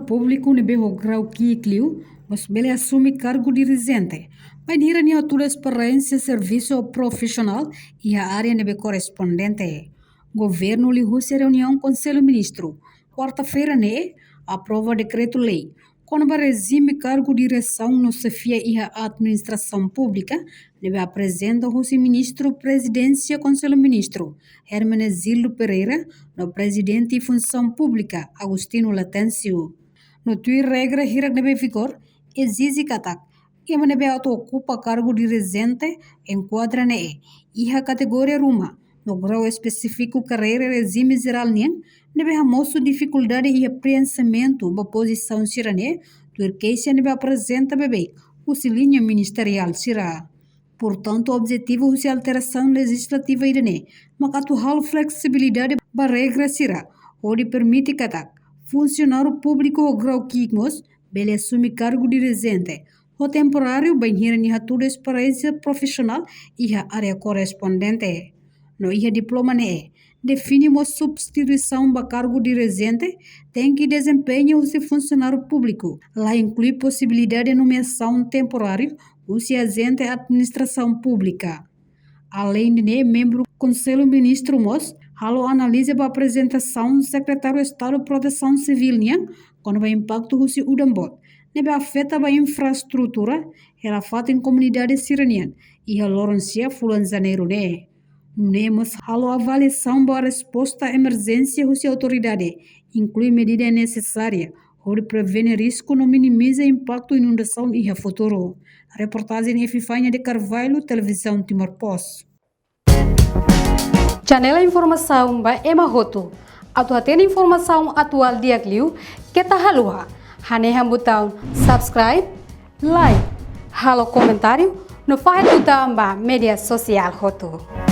público nebe o grau Clio, mas ele assume cargo dirigente. Vai ir a altura experiência serviço profissional e a área nebe correspondente. Governo lihu se reunião Conselho Ministro. Quarta-feira aprova decreto-lei. Quando o regime cargo direção no chefia e a administração pública, deve apresentar o ministro presidência Conselho Ministro, Hermenegildo Pereira, no presidente e função pública, Agostinho Latêncio. No tua regra hirak deve vigor, exige katak, e a deve auto-ocupa cargo dirigente, enquadra e a categoria ruma, no grau específico carreira regime geral deve hamoso dificuldade e apreensamento da posição sirane, turquência deve apresenta bebê, o linha ministerial sira. Portanto, o objetivo é a alteração legislativa irane, mas atual flexibilidade da regra sira, onde permite que funcionário público o grau quigmos, bele assume cargo dirigente, o temporário bem a toda experiência profissional e a área correspondente. No ia diploma definimos substituição do cargo dirigente, tem que desempenhar o funcionário público. Lá inclui possibilidade de nomeação temporária, o agente administração pública. Além de membro do Conselho Ministro halo analisa a apresentação do secretário de Estado de Proteção Civil, quando vai impacto o udambot. Nebe afeta a infraestrutura, ela fata em comunidade siraniana, e a Loroncia Fulan Janeiro, Nemos halo avaliação da resposta à emergência da autoridade, inclui medida necessária, onde prevenir risco não minimiza impacto inundação e a futuro. Reportagem Efifanha de Carvalho, Televisão Timor Post. Janela informação by Emma Hoto. Atuatena informação atual dia Clio, que tá halua. Haneha botão subscribe, like, halo comentário, no faz botão ba media social Hoto.